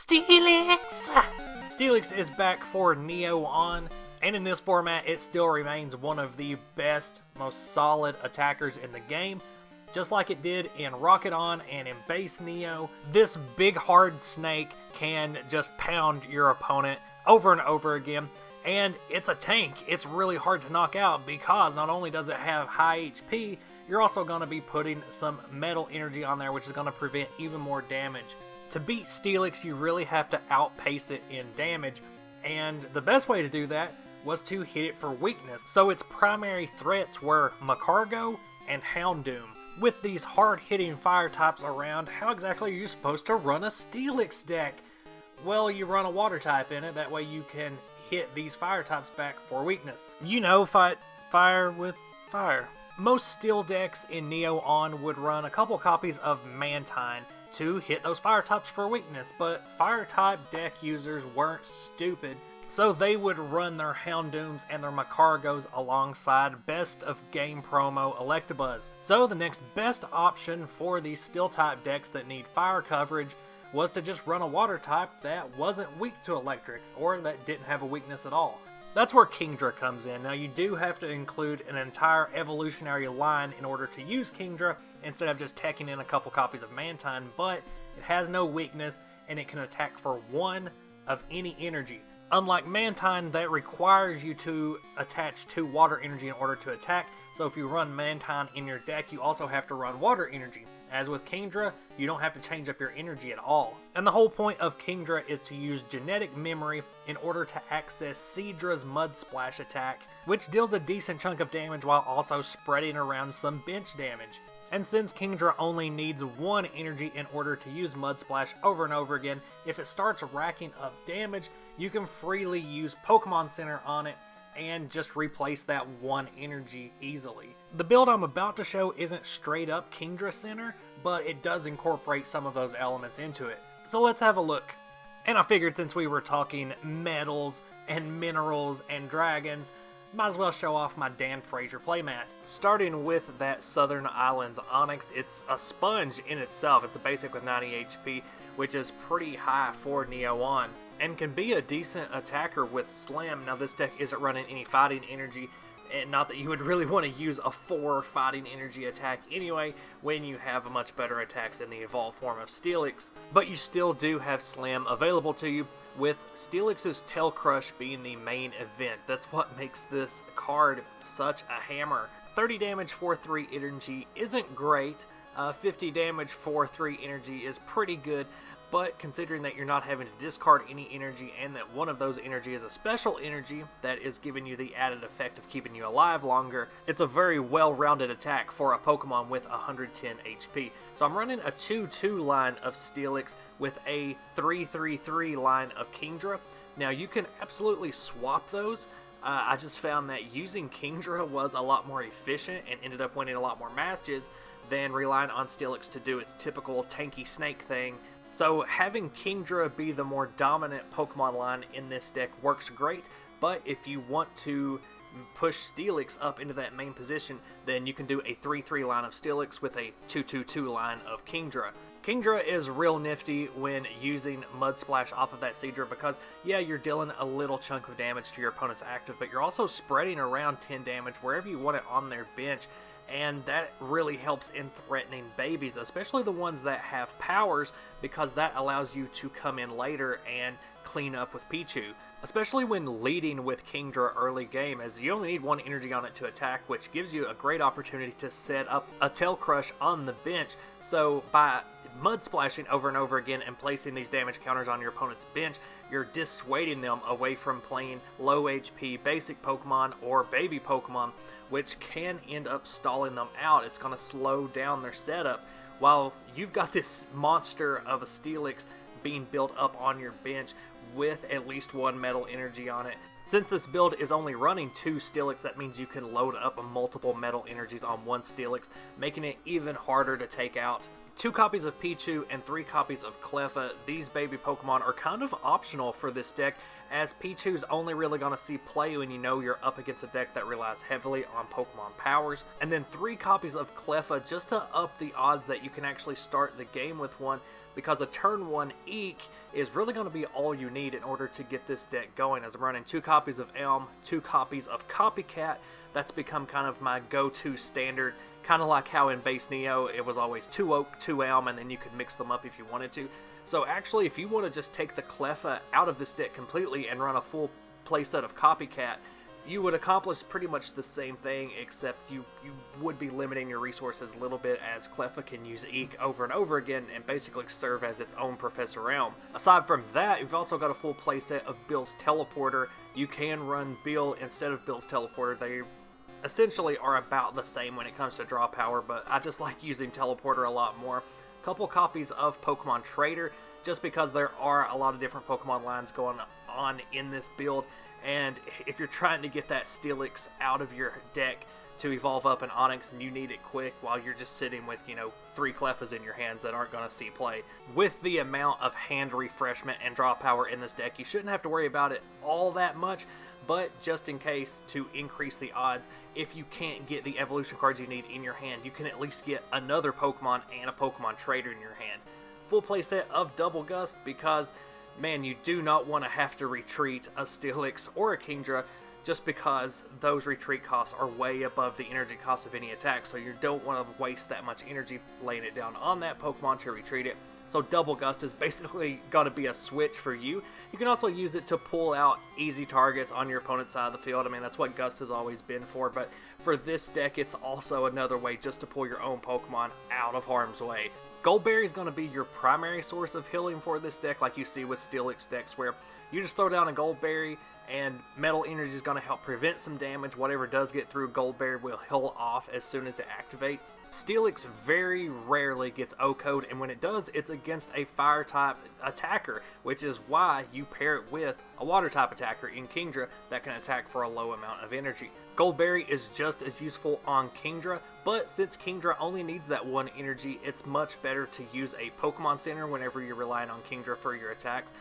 Steelix! Steelix is back for Neo On, and in this format it still remains one of the best, most solid attackers in the game. Just like it did in Rocket On and in Base Neo, this big hard snake can just pound your opponent over and over again. And it's a tank. It's really hard to knock out because not only does it have high HP, you're also going to be putting some metal energy on there, which is going to prevent even more damage. To beat Steelix, you really have to outpace it in damage, and the best way to do that was to hit it for weakness. So its primary threats were Magcargo and Houndoom. With these hard-hitting fire types around, how exactly are you supposed to run a Steelix deck? Well, you run a water type in it, that way you can hit these fire types back for weakness. You know, fight fire with fire. Most steel decks in Neo On would run a couple copies of Mantine to hit those fire types for weakness, but fire type deck users weren't stupid, so they would run their Houndooms and their Magcargos alongside best of game promo Electabuzz. So the next best option for these steel type decks that need fire coverage was to just run a water type that wasn't weak to electric, or that didn't have a weakness at all. That's where Kingdra comes in. Now you do have to include an entire evolutionary line in order to use Kingdra, instead of just teching in a couple copies of Mantine, but it has no weakness and it can attack for one of any energy. Unlike Mantine, that requires you to attach 2 water energy in order to attack, so if you run Mantine in your deck, you also have to run water energy. As with Kingdra, you don't have to change up your energy at all. And the whole point of Kingdra is to use genetic memory in order to access Seadra's Mud Splash attack, which deals a decent chunk of damage while also spreading around some bench damage. And since Kingdra only needs 1 energy in order to use Mud Splash over and over again, if it starts racking up damage, you can freely use Pokemon Center on it and just replace that 1 energy easily. The build I'm about to show isn't straight up Kingdra Center, but it does incorporate some of those elements into it. So let's have a look. And I figured since we were talking metals and minerals and dragons, might as well show off my Dan Frazier playmat. Starting with that Southern Islands Onyx, it's a sponge in itself. It's a basic with 90 HP, which is pretty high for Neo On, and can be a decent attacker with Slam. Now this deck isn't running any fighting energy, and not that you would really want to use a 4 fighting energy attack anyway when you have much better attacks in the evolved form of Steelix, but you still do have Slam available to you, with Steelix's Tail Crush being the main event. That's what makes this card such a hammer. 30 damage for 3 energy isn't great, 50 damage for 3 energy is pretty good, but considering that you're not having to discard any energy and that one of those energy is a special energy that is giving you the added effect of keeping you alive longer, it's a very well-rounded attack for a Pokemon with 110 HP. So I'm running a 2-2 line of Steelix with a 3-3-3 line of Kingdra. Now you can absolutely swap those. I just found that using Kingdra was a lot more efficient and ended up winning a lot more matches than relying on Steelix to do its typical tanky snake thing. So having Kingdra be the more dominant Pokemon line in this deck works great, but if you want to push Steelix up into that main position, then you can do a 3-3 line of Steelix with a 2-2-2 line of Kingdra. Kingdra is real nifty when using Mud Splash off of that Seadra because, yeah, you're dealing a little chunk of damage to your opponent's active, but you're also spreading around 10 damage wherever you want it on their bench, and that really helps in threatening babies, especially the ones that have powers, because that allows you to come in later and clean up with Pichu. Especially when leading with Kingdra early game, as you only need 1 energy on it to attack, which gives you a great opportunity to set up a Tail Crush on the bench. So by Mud Splashing over and over again and placing these damage counters on your opponent's bench, you're dissuading them away from playing low HP basic Pokemon or baby Pokemon, which can end up stalling them out. It's going to slow down their setup, while you've got this monster of a Steelix being built up on your bench with at least 1 metal energy on it. Since this build is only running 2 Steelix, that means you can load up multiple metal energies on 1 Steelix, making it even harder to take out. 2 copies of Pichu and 3 copies of Cleffa. These baby Pokemon are kind of optional for this deck, as Pichu's only really going to see play when you know you're up against a deck that relies heavily on Pokemon powers. And then 3 copies of Cleffa just to up the odds that you can actually start the game with one, because a turn 1 Eek is really going to be all you need in order to get this deck going, as I'm running 2 copies of Elm, 2 copies of Copycat. That's become kind of my go-to standard, kind of like how in base Neo it was always 2 Oak, 2 Elm, and then you could mix them up if you wanted to. So actually, if you want to just take the Cleffa out of this deck completely and run a full playset of Copycat, you would accomplish pretty much the same thing, except you would be limiting your resources a little bit, as Cleffa can use Eek over and over again and basically serve as its own Professor Elm. Aside from that, you've also got a full playset of Bill's Teleporter. You can run Bill instead of Bill's Teleporter. They essentially are about the same when it comes to draw power, but I just like using Teleporter a lot more. Couple copies of Pokemon Trader, just because there are a lot of different Pokemon lines going on in this build, and if you're trying to get that Steelix out of your deck to evolve up an Onix and you need it quick while you're just sitting with, 3 Cleffas in your hands that aren't going to see play. With the amount of hand refreshment and draw power in this deck, you shouldn't have to worry about it all that much, but just in case, to increase the odds, if you can't get the evolution cards you need in your hand, you can at least get another Pokemon and a Pokemon Trader in your hand. Full playset of Double Gust, because, man, you do not want to have to retreat a Steelix or a Kingdra, just because those retreat costs are way above the energy cost of any attack, so you don't want to waste that much energy laying it down on that Pokemon to retreat it. So Double Gust is basically going to be a switch for you. You can also use it to pull out easy targets on your opponent's side of the field. I mean, that's what Gust has always been for, but for this deck, it's also another way just to pull your own Pokemon out of harm's way. Goldberry is going to be your primary source of healing for this deck, like you see with Steelix decks, where you just throw down a Goldberry and Metal Energy is going to help prevent some damage. Whatever does get through Goldberry will heal off as soon as it activates. Steelix very rarely gets O-Code, and when it does, it's against a Fire-type attacker, which is why you pair it with a Water-type attacker in Kingdra that can attack for a low amount of energy. Goldberry is just as useful on Kingdra, but since Kingdra only needs that 1 energy, it's much better to use a Pokemon Center whenever you're relying on Kingdra for your attacks,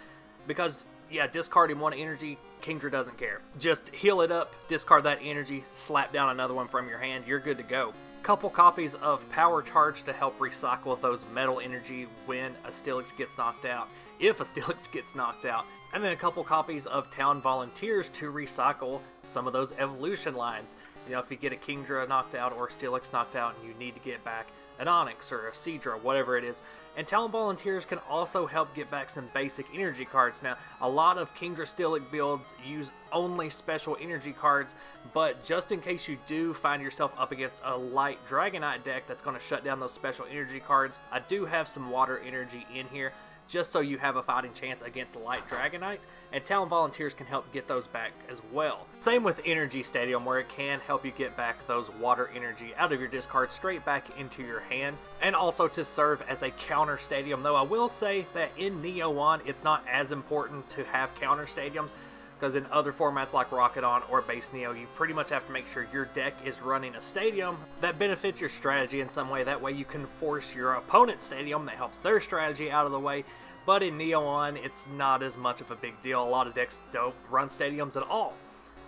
because yeah, discarding 1 energy, Kingdra doesn't care. Just heal it up, discard that energy, slap down another one from your hand, you're good to go. Couple copies of Power Charge to help recycle those Metal Energy when a Steelix gets knocked out, if a Steelix gets knocked out. And then a couple copies of Town Volunteers to recycle some of those evolution lines. If you get a Kingdra knocked out or a Steelix knocked out and you need to get back an Onix or a Seadra, whatever it is. And Talent Volunteers can also help get back some basic energy cards. Now, a lot of Kingdra Steelix builds use only special energy cards, but just in case you do find yourself up against a light Dragonite deck that's going to shut down those special energy cards, I do have some water energy in here, just so you have a fighting chance against the light Dragonite, and Talent Volunteers can help get those back as well. Same with Energy Stadium, where it can help you get back those water energy out of your discard straight back into your hand, and also to serve as a counter stadium, though I will say that in Neo 1, it's not as important to have counter stadiums, because in other formats like Rocketon or Base Neo, you pretty much have to make sure your deck is running a stadium that benefits your strategy in some way. That way you can force your opponent's stadium that helps their strategy out of the way. But in Neo 1, it's not as much of a big deal. A lot of decks don't run stadiums at all.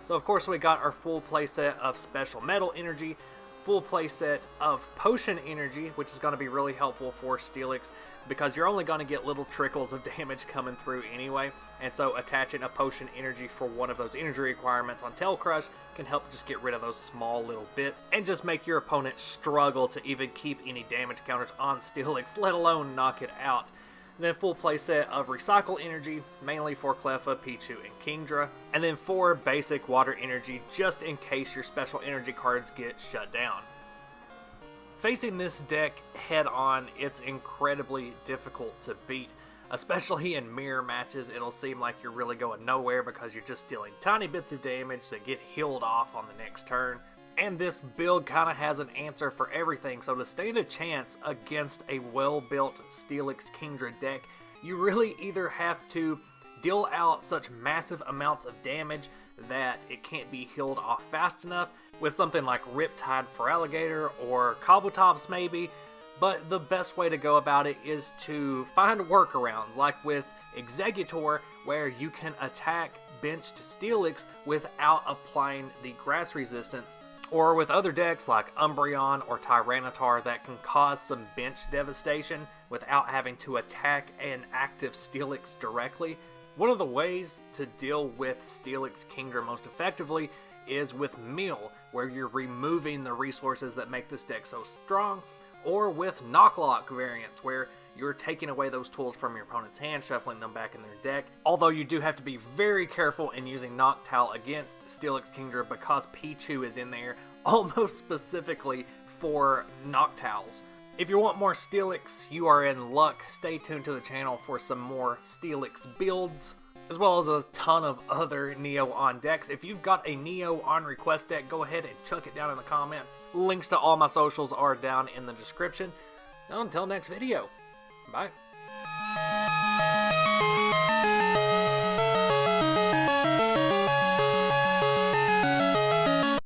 So of course we got our full playset of Special Metal Energy, full playset of Potion Energy, which is going to be really helpful for Steelix, because you're only going to get little trickles of damage coming through anyway, and so attaching a Potion Energy for one of those energy requirements on Tail Crush can help just get rid of those small little bits, and just make your opponent struggle to even keep any damage counters on Steelix, let alone knock it out. And then full playset of Recycle Energy, mainly for Cleffa, Pichu, and Kingdra, and then 4 basic Water Energy, just in case your special energy cards get shut down. Facing this deck head-on, it's incredibly difficult to beat. Especially in mirror matches, it'll seem like you're really going nowhere because you're just dealing tiny bits of damage that get healed off on the next turn. And this build kind of has an answer for everything, so to stand a chance against a well-built Steelix Kingdra deck, you really either have to deal out such massive amounts of damage that it can't be healed off fast enough, with something like Riptide Feraligatr or Cobbleptops maybe, but the best way to go about it is to find workarounds, like with Exeggutor, where you can attack benched Steelix without applying the grass resistance, Or with other decks like Umbreon or Tyranitar that can cause some bench devastation without having to attack an active Steelix directly. One of the ways to deal with Steelix Kingdra most effectively is with Mill, where you're removing the resources that make this deck so strong, or with Knocklock variants, where you're taking away those tools from your opponent's hand, shuffling them back in their deck. Although you do have to be very careful in using Noctowl against Steelix Kingdra because Pichu is in there almost specifically for Noctowls. If you want more Steelix, you are in luck. Stay tuned to the channel for some more Steelix builds, as well as a ton of other Neo on decks. If you've got a Neo on request deck, go ahead and chuck it down in the comments. Links to all my socials are down in the description. Until next video, bye.